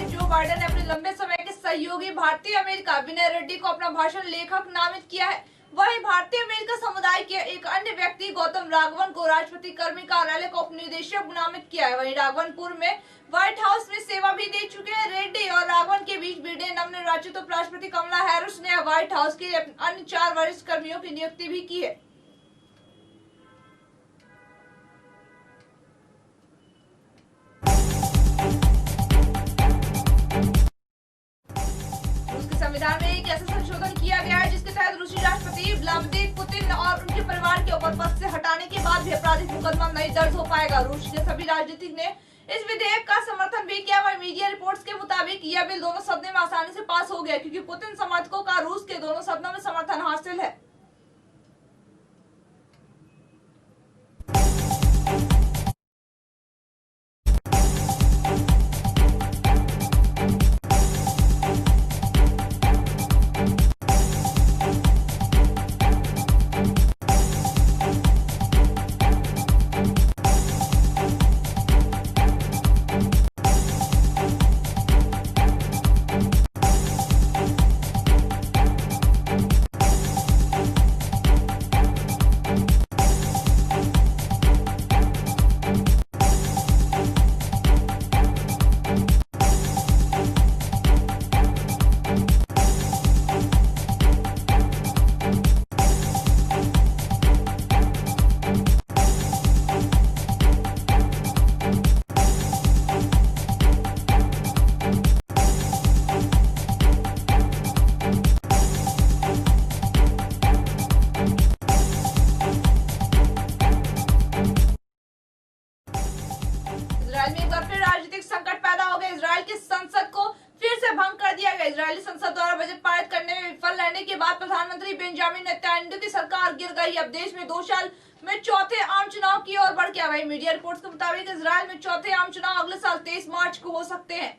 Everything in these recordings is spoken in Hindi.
राष्ट्रपति जो बाइडेन ने अपने लंबे समय के सहयोगी भारतीय अमेरिका विनय रेड्डी को अपना भाषण लेखक नामित किया है। वहीं भारतीय अमेरिका समुदाय के एक अन्य व्यक्ति गौतम राघवन को राष्ट्रपति कर्मी कार्यालय का उपनिदेशक नामित किया है। वहीं राघवन पूर्व में व्हाइट हाउस में सेवा भी दे चुके हैं। रेड्डी और राघवन के बीच ब्रिटेन नवनिर्वाचित उपराष्ट्रपति कमला हैरिस ने व्हाइट हाउस के अन्य 4 वरिष्ठ कर्मियों की नियुक्ति भी की है। संविधान में एक ऐसा संशोधन किया गया है जिसके तहत रूसी राष्ट्रपति व्लादिमीर पुतिन और उनके परिवार के ऊपर पद से हटाने के बाद भी आपराधिक मुकदमा नहीं दर्ज हो पाएगा। रूस के सभी राजनीतिक ने इस विधेयक का समर्थन भी किया। वहीं मीडिया रिपोर्ट्स के मुताबिक यह बिल दोनों सदनों में आसानी से पास हो गया क्योंकि पुतिन समर्थकों का रूस के दोनों सदनों में समर्थन हासिल है। इजराइल में एक बार फिर राजनीतिक संकट पैदा हो गया। इजराइल की संसद को फिर से भंग कर दिया गया। इजरायली संसद द्वारा बजट पारित करने में विफल रहने के बाद प्रधानमंत्री बेंजामिन नेतन्याहू की सरकार गिर गई। अब देश में 2 साल में चौथे आम चुनाव की ओर बढ़ गया। वहीं मीडिया रिपोर्ट्स के मुताबिक इजराइल में चौथे आम चुनाव अगले साल 23 मार्च को हो सकते हैं।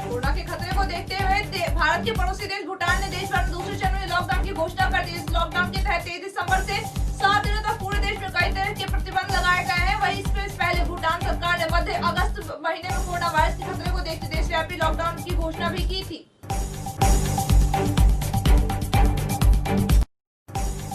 कोरोना के खतरे को देखते हुए भारत के पड़ोसी देश भूटान ने देश भर में दूसरे चरण में लॉकडाउन की घोषणा कर दी। इस लॉकडाउन के तहत 23 दिसंबर से 7 दिनों तक पूरे देश में कई तरह के प्रतिबंध लगाए गए हैं। वहीं इससे पहले भूटान सरकार ने मध्य अगस्त महीने में कोरोना वायरस के खतरे को देखते देशव्यापी लॉकडाउन की घोषणा भी की थी।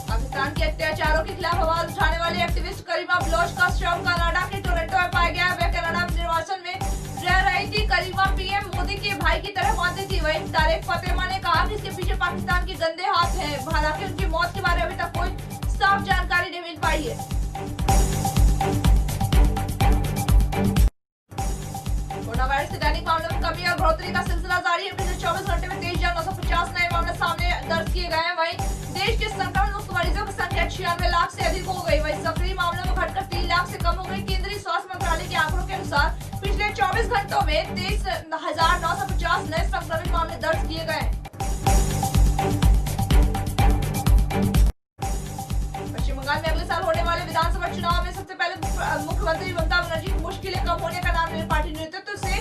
पाकिस्तान के अत्याचारों के खिलाफ आवाज उठाने वाले एक्टिविस्ट करीमा बलोच का शव कनाडा के टोरंटो में पाया गया। वह कनाडा में निर्वासन में रह रही थी। करीमा पीएम मोदी के भाई की तरह मानती थी। वहीं तारिक फतेमा ने कहा कि इसके पीछे पाकिस्तान के गंदे हाथ हैं। हालांकि उनकी मौत के बारे में अभी तक कोई साफ जानकारी नहीं मिल पाई है। कोरोना वायरस के दैनिक मामलों में कमी और बढ़ोतरी का सिलसिला जारी है। पिछले 24 घंटे में 23,950 नए मामले सामने दर्ज किए गए हैं। वहीं देश के संक्रमण मुक्त मरीजों की संख्या 96 लाख से अधिक हो गई। वहीं सक्रिय मामलों में घटकर 3 लाख से कम हो गई। केंद्रीय स्वास्थ्य मंत्रालय के आंकड़ों के अनुसार पिछले 24 घंटों में 23,950 नए संक्रमित मामले दर्ज किए गए। पश्चिम बंगाल में अगले साल होने वाले विधानसभा चुनाव में सबसे पहले मुख्यमंत्री ममता बनर्जी की मुश्किलें कम होने का नाम ले पार्टी नेतृत्व से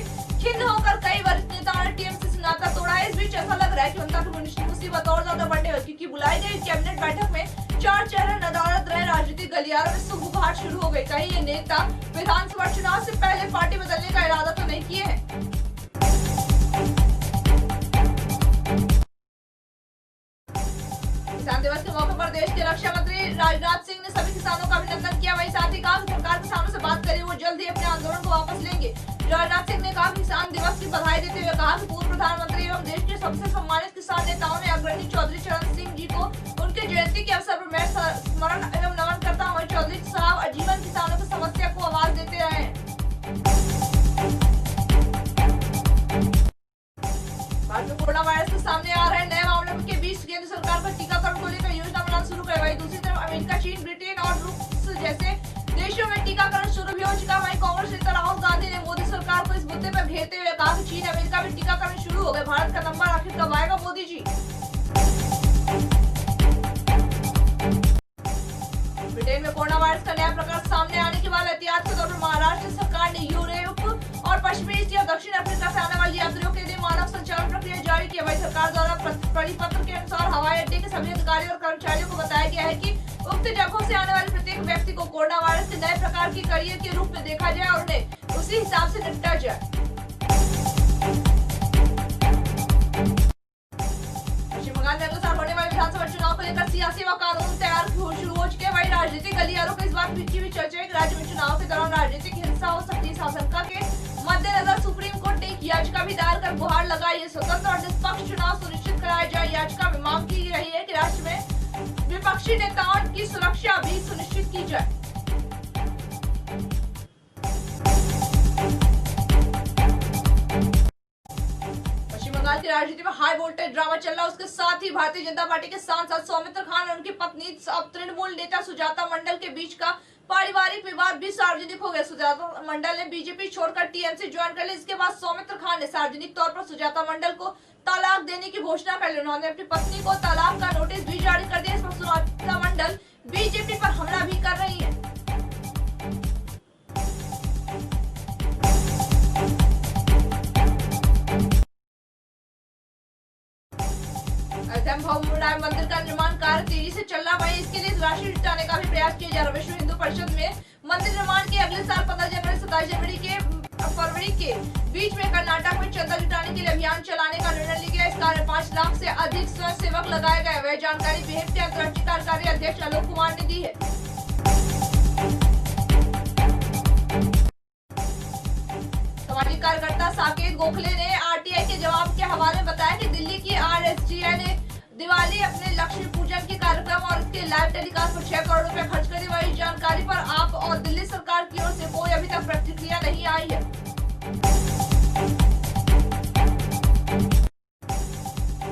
खिन्न होकर कई वरिष्ठ नेताओं ने टीएमसी से नाता तोड़ा है। इस बीच ऐसा लग रहा है कि ममता की मुसीबत और ज्यादा बढ़ने वाली क्योंकि बुलाई गई कैबिनेट बैठक में 4 चेहरे नदारद रहे। राजनीतिक गलियारों में सुगबुगाहट शुरू हो गई। कहीं ये नेता विधानसभा चुनाव से पहले पार्टी बदलने का इरादा तो नहीं किए हैं। किसान दिवस के मौके पर देश के रक्षा मंत्री राजनाथ सिंह ने सभी किसानों का अभिनंदन किया। वहीं साथ ही कहा कि सरकार किसानों से बात करें, वो जल्द ही अपने आंदोलन को वापस लेंगे। राजनाथ सिंह ने कहा किसान दिवस की बधाई देते हुए कहा कि पूर्व प्रधानमंत्री एवं देश के सबसे सम्मानित किसान नेताओं में अग्रणी चौधरी चरण सिंह जी को उनके जयंती के अवसर पर मैं स्मरण एवं नमन करता हूँ। चौधरी साहब आजीवन किसानों की समस्या को आवाज देते रहे। भारत में कोरोना वायरस के सामने आ रहे नए मामलों के बीच केंद्र सरकार पर टीकाकरण को लेकर योजना बनाना शुरू कर। वहीं दूसरी तरफ अमेरिका, चीन, ब्रिटेन और रूस जैसे देशों में टीकाकरण शुरू भी हो चुका है। वहीं कांग्रेस नेता राहुल गांधी ने मोदी सरकार को इस मुद्दे पर घेरते हुए कहा कि चीन, अमेरिका में टीकाकरण शुरू हो गए। भारत का नंबर आखिर कब आएगा मोदी जी? ब्रिटेन में कोरोना वायरस का नया प्रकार सामने आने के बाद एहतियात के तौर पर महाराष्ट्र सरकार ने यूरोप और पश्चिमी एशिया और दक्षिण अफ्रीका से आने वाले यात्रियों के लिए मानव संचालन प्रक्रिया जारी की। वही सरकार द्वारा परिपत्र के अनुसार हवाई अड्डे के सभी अधिकारियों और कर्मचारियों को बताया गया है कि उक्त जगहों से आने वाले प्रत्येक एक व्यक्ति को कोरोना वायरस के नए प्रकार की करियर के रूप में देखा जाए और उन्हें उसी हिसाब से निपटा जाए। पश्चिम बंगाल में अगले साल होने वाले विधानसभा चुनाव को लेकर सियासी व कानून तैयार शुरू हो चुके हैं। वही राजनीतिक गलियारों को इस बात की भी चर्चा है कि राज्य में चुनाव के दौरान राजनीतिक हिंसा हो सकती है। इस आशंका के मद्देनजर सुप्रीम कोर्ट ने एक याचिका भी दायर कर गुहार लगाई है स्वतंत्र और निष्पक्ष चुनाव सुनिश्चित कराया जाए। याचिका में मांग की रही है कि राज्य में विपक्षी नेताओं की सुरक्षा भी सुनिश्चित की जाए। पश्चिम बंगाल की राजनीति में हाई वोल्टेज ड्रामा चल रहा है। उसके साथ ही भारतीय जनता पार्टी के सांसद सौमित्र खान और उनकी पत्नी तृणमूल नेता सुजाता मंडल के बीच का पारिवारिक विवाद भी सार्वजनिक हो गया। सुजाता मंडल ने बीजेपी छोड़कर टीएमसी ज्वाइन कर ली। इसके बाद सौमित्र खान ने सार्वजनिक तौर पर सुजाता मंडल को तलाक देने की घोषणा कर ली। उन्होंने अपनी पत्नी को तलाक का नोटिस भी जारी कर दिया। इस पर सुजाता मंडल बीजेपी पर हमला भी कर रही है। अयोध्या में मंदिर का निर्माण कार्य तेजी से चल रहा है। इसके लिए राशि जुटाने का भी प्रयास किया जा रहा है। विश्व हिंदू परिषद में मंदिर निर्माण के अगले साल 15 जनवरी 27 जनवरी के फरवरी के बीच में कर्नाटक में चंदा जुटाने के लिए अभियान चलाने का निर्णय लिया गया। इस कार्य 5 लाख से अधिक स्वयंसेवक लगाए गए। वह जानकारी बिहेव के अंतर्राष्ट्रीय कार्यकारी अध्यक्ष आलोक कुमार ने दी है। सामाजिक कार्यकर्ता साकेत गोखले ने आरटीआई के जवाब के हवाले बताया कि दिल्ली की आरएसजीआई ने दिवाली अपने लक्ष्मी पूजन के कार्यक्रम और इसके लाइव टेलीकास्ट पर 6 करोड़ रुपए खर्च कर दी। वही जानकारी पर आप और दिल्ली सरकार की ओर से कोई अभी तक प्रतिक्रिया नहीं आई है।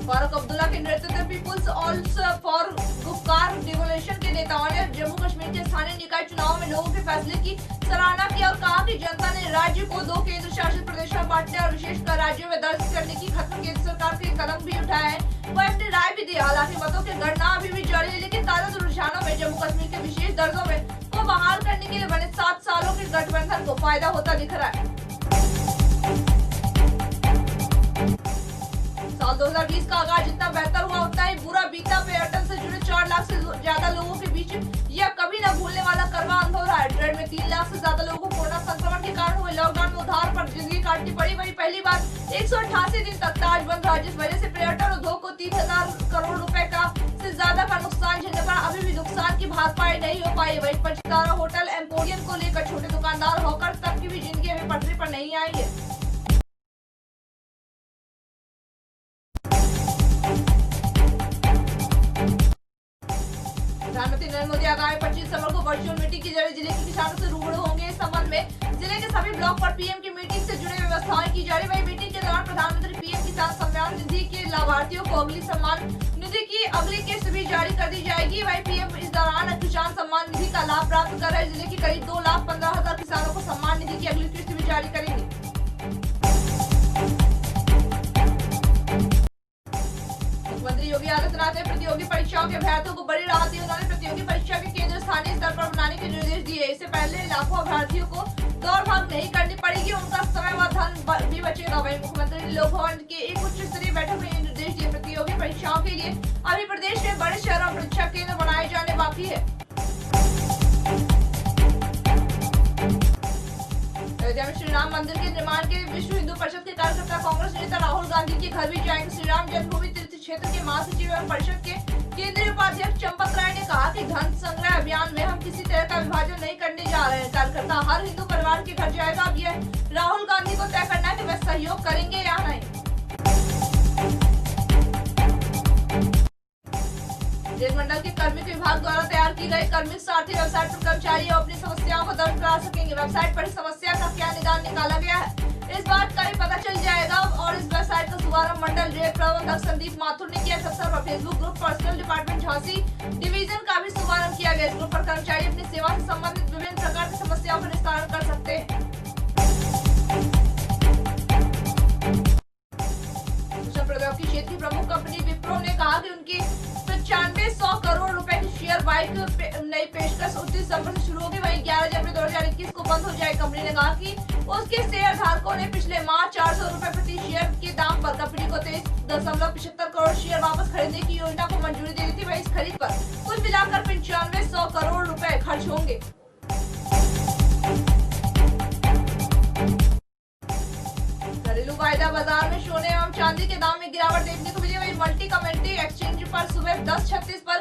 फारूक अब्दुल्ला के नेतृत्व में पीपुल्स ऑल्सो फॉर गुफ्तार डिवोल्यूशन के नेताओं ने जम्मू कश्मीर के स्थानीय निकाय चुनाव में लोगों के फैसले की सराहना की और कहा कि जनता ने राज्य को 2 केंद्र शासित प्रदेशों में बांटने और विशेषकर राज्यों में दर्ज करने की खत्म केंद्र सरकार के कदम भी उठाया है। वो अपनी राय भी दी। हालांकि मतों की गणना अभी भी जारी है, लेकिन ताजा रुझानों में जम्मू कश्मीर के विशेष दर्जों में को बहाल करने के लिए बने 7 सालों के गठबंधन को फायदा होता दिख रहा है। साल 2020 का आगाज जितना बेहतर हुआ उतना ही बुरा बीता। पर्यटन से जुड़े 4 लाख से ज्यादा लोगों के बीच यह कभी न भूलने वाला करवा अनुभव रहा है। ट्रेन में 3 लाख से ज्यादा लोगों को कोरोना संक्रमण के कारण हुए लॉकडाउन में उधार पर जिंदगी काटनी पड़ी। वही पहली बार 188 दिन तक ताज बंद रहा, जिस वजह से पर्यटन उद्योग को 30,000 करोड़ रुपए का से ज्यादा का नुकसान झेलने पर अभी भी नुकसान की भरपाई नहीं हो पाई। वही 5 सितारा होटल एम्पोरियम को लेकर छोटे दुकानदार होकर तक की भी जिंदगी अभी पटरी पर नहीं आई है। प्रधानमंत्री नरेंद्र मोदी आगामी 25 दिसंबर को वर्चुअल मीटिंग के जरिए जिले के किसानों से रूबरू होंगे। इस संबंध में जिले के सभी ब्लॉक पर पीएम की मीटिंग से जुड़े व्यवस्थाएं की जा रही है। वही मीटिंग के दौरान प्रधानमंत्री पीएम किसान सम्मान निधि के लाभार्थियों को अगली सम्मान निधि की अगली किस्त भी जारी कर दी जाएगी। वही पीएम इस दौरान किसान सम्मान निधि का लाभ प्राप्त कर रहे जिले के करीब 2,15,000 किसानों को सम्मान निधि की अगली किस्त भी जारी करेंगे। मुख्यमंत्री योगी आदित्यनाथ ने प्रतियोगी परीक्षाओं के अभ्यर्थियों को बड़ी राहत दी। उन्होंने प्रतियोगी परीक्षा के केंद्र स्थानीय स्तर पर बनाने के निर्देश दिए। इससे पहले लाखों अभ्यर्थियों को दौड़ भाग नहीं करनी पड़ेगी, उनका समय व धन भी बचेगा। वही मुख्यमंत्री ने लोक भवन की एक उच्च स्तरीय बैठक में निर्देश दिए। प्रतियोगी परीक्षाओं के लिए अभी प्रदेश में बड़े शहरों में परीक्षा केंद्र बनाए जाने बाकी है। अयोध्या में श्री राम मंदिर के निर्माण के विश्व हिंदू परिषद के कार्यकर्ता कांग्रेस नेता राहुल गांधी के घर भी जाएंगे। श्री राम जन्मभूमि तीर्थ क्षेत्र के महासचिव एवं परिषद के केंद्रीय उपाध्यक्ष चंपत राय ने कहा कि धन संग्रह अभियान में हम किसी तरह का विभाजन नहीं करने जा रहे हैं। कार्यकर्ता हर हिंदू परिवार के घर जाएगा। अब यह राहुल गांधी को तय करना है कि वह सहयोग करेंगे या नहीं। रेल मंडल के कार्मिक विभाग द्वारा तैयार की गई कार्मिक सारथी वेबसाइट पर कर्मचारी अपनी समस्याओं को दर्ज करा सकेंगे। वेबसाइट पर इस समस्या का क्या निदान निकाला गया है, इस बात का भी पता चल जाएगा। और इस वेबसाइट का शुभारंभ मंडल रेल प्रबंधक संदीप माथुर ने किया। इस अवसर पर Facebook group personal department Jhansi division का भी शुभारंभ किया गया। इस ग्रुप पर कर्मचारी अपनी सेवा से संबंधित विभिन्न प्रकार की समस्याओं का निस्तारण कर सकते हैं। सूचना प्रौद्योगिकी क्षेत्र की प्रमुख कंपनी विप्रो ने कहा कि उनकी 9500 करोड़ रुपए की शेयर बाइक नई पेशकश 29 दिसंबर से शुरू होगी। वहीं 11 जनवरी 2021 को बंद हो जाए। कंपनी ने कहा कि उसके शेयर धारकों ने पिछले माह 400 रुपए प्रति शेयर के दाम पर कंपनी को 23.75 करोड़ शेयर वापस खरीदने की योजना को मंजूरी दी थी। वहीं इस खरीद पर कुल मिलाकर 9500 करोड़ रुपए खर्च होंगे। घरेलू वायदा बाजार में सोने एवं चांदी के दाम में गिरावट देखने को मिली। वहीं मल्टी कमोडिटी एक्सचेंज पर सुबह 10:36 पर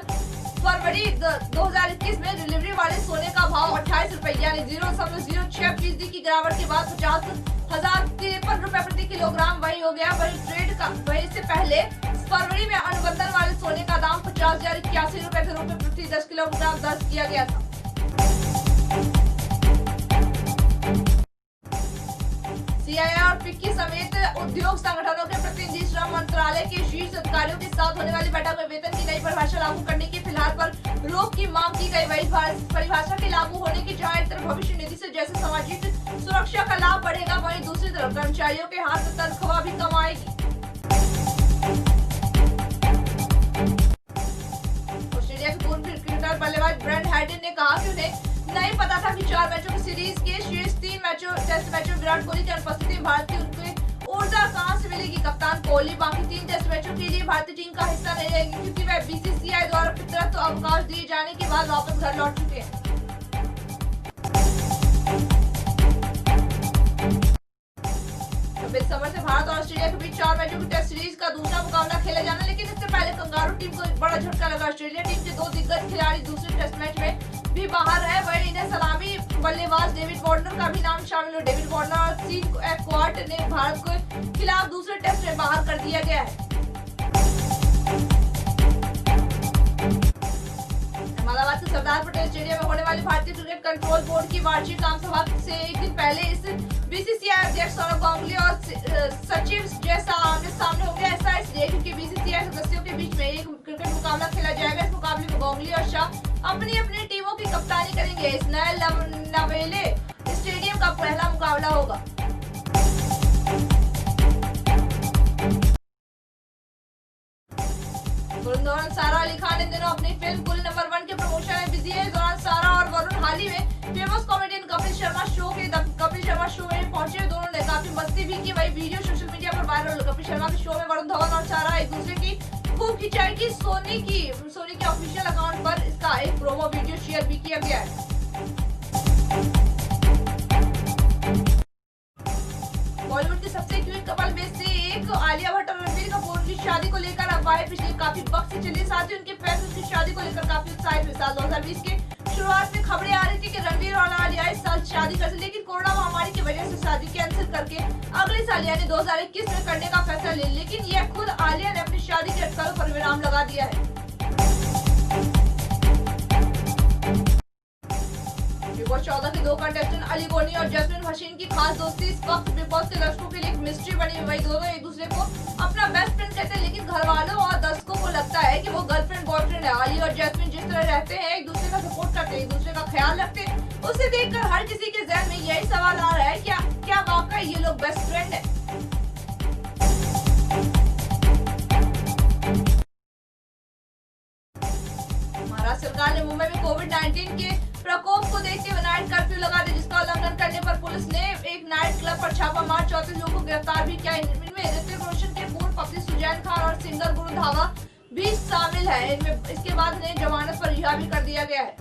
फरवरी 2021 में डिलीवरी वाले सोने का भाव 28 रुपए यानी 0.06% की गिरावट के बाद 50,053 रुपए प्रति किलोग्राम वही हो गया। वही इससे पहले फरवरी में अनुबंधन वाले सोने का दाम 50,081 रुपए के रूप में प्रति 10 किलोग्राम दर्ज किया गया था। सीआईआई और फिक्की समेत उद्योग संगठनों के प्रतिनिधि श्रम मंत्रालय के शीर्ष अधिकारियों के साथ होने वाली बैठक में वेतन की नई परिभाषा लागू करने की फिलहाल पर रोक की मांग की गई। वही परिभाषा के लागू होने की जहां एक तरफ भविष्य निधि से जैसे सामाजिक सुरक्षा का लाभ बढ़ेगा, वहीं दूसरी तरफ कर्मचारियों के हाथ से तनख्वाह भी कम आएगी। ऑस्ट्रेलिया के पूर्व क्रिकेटर बल्लेबाज ब्रेंट हैडिन ने कहा कि उन्हें नहीं पता था कि 4 मैचों की सीरीज के शेष 3 टेस्ट मैचों में विराट कोहली की अनुपस्थिति में भारत की उनकी ऊर्जा कहां से मिलेगी। कप्तान कोहली बाकी 3 टेस्ट मैचों के लिए भारतीय टीम का हिस्सा नहीं रहेंगे क्योंकि वह बीसीसीआई द्वारा फितरत अवकाश दिए जाने के बाद वापस घर लौट चुके हैं। 26 दिसंबर से भारत और ऑस्ट्रेलिया के बीच 4 मैचों की टेस्ट सीरीज का दूसरा मुकाबला खेला जाना, लेकिन इससे पहले कंगारू टीम को एक बड़ा झटका लगा। ऑस्ट्रेलिया टीम के 2 दिग्गज खिलाड़ी दूसरे टेस्ट मैच में भी बाहर है। वहीं इन्हें सलामी बल्लेबाज डेविड वार्नर का भी नाम शामिल है। डेविड वार्नर और सीन एक्वार्ट ने भारत के खिलाफ दूसरे टेस्ट में बाहर कर दिया गया है। अहमदाबाद के सरदार पटेल स्टेडियम में होने वाली भारतीय क्रिकेट कंट्रोल बोर्ड की वार्षिक आम सभा से एक दिन पहले इस बीसीसीआई अध्यक्ष सौरभ गांगुली और सचिव जैसा आमने सामने होंगे। ऐसा इसलिए क्योंकि बीसीसीआई सदस्यों के बीच में एक क्रिकेट मुकाबला खेला जाएगा। इस मुकाबले में गांगुली और शाह अपनी अपनी टीमों की कप्तानी करेंगे। इस नए नवेले स्टेडियम का पहला मुकाबला होगा। वरुण धवन सारा अली खान इन दिनों अपनी फिल्म गुल नंबर 1 के प्रमोशन में बिजी है। इस दौरान सारा और वरुण हाल ही में famous comedian Kapil Sharma show में पहुंचे। दोनों ने काफी मस्ती भी की। वही वीडियो सोशल मीडिया पर वायरल। कपिल शर्मा के शो में वरुण धवन और सारा एक दूसरे की खूब खिंचाई की। सोनी के ऑफिशियल अकाउंट पर इसका एक प्रोमो वीडियो शेयर भी किया गया है। बॉलीवुड के सबसे क्यूट कपल में से एक आलिया भट्ट और रणबीर कपूर की शादी को लेकर अफवाहें पिछले काफी वक्त से चली। साथ ही उनके फैंस उनकी शादी को लेकर काफी उत्साहित हुए। साल 2020 के शुरुआत में खबरें आ रही थी कि रणबीर और आलिया इस साल शादी कर सकते, लेकिन कोरोना महामारी की वजह से शादी कैंसिल करके अगले साल यानी 2021 में करने का फैसला ले। लेकिन यह खुद आलिया ने अपनी शादी के अटकलों पर विराम लगा दिया है। बिग बॉस 14 के 2 कंटेस्टेंट अली गोनी और जैस्मिन हसीन की खास दोस्ती इस वक्त बिग बॉस के दर्शकों के लिए एक मिस्ट्री बनी हुई। दोनों एक दूसरे को अपना बेस्ट फ्रेंड कहते हैं, लेकिन घर वालों और दर्शकों को लगता है कि वो गर्लफ्रेंड बॉयफ्रेंड है। अली और जैस्मिन जिस तरह रहते हैं, एक दूसरे का सपोर्ट करते हैं, एक दूसरे का ख्याल रखते हैं, उसे देखकर हर किसी के जहन में यही सवाल आ रहा है क्या वाकई ये लोग बेस्ट फ्रेंड है। महाराष्ट्र सरकार ने मुंबई में कोविड-19 के प्रकोप को देखते हुए नाइट कर्फ्यू लगा दिया, जिसका उल्लंघन करने पर पुलिस ने एक नाइट क्लब पर छापा मार 34 लोगों को गिरफ्तार भी किया। इनमें ऋतिक रोशन के पूर्व पत्नी सुजैन खान और सिंगर गुरु धावा भी शामिल है। इसके बाद इन्हें जमानत पर रिहा भी कर दिया गया है।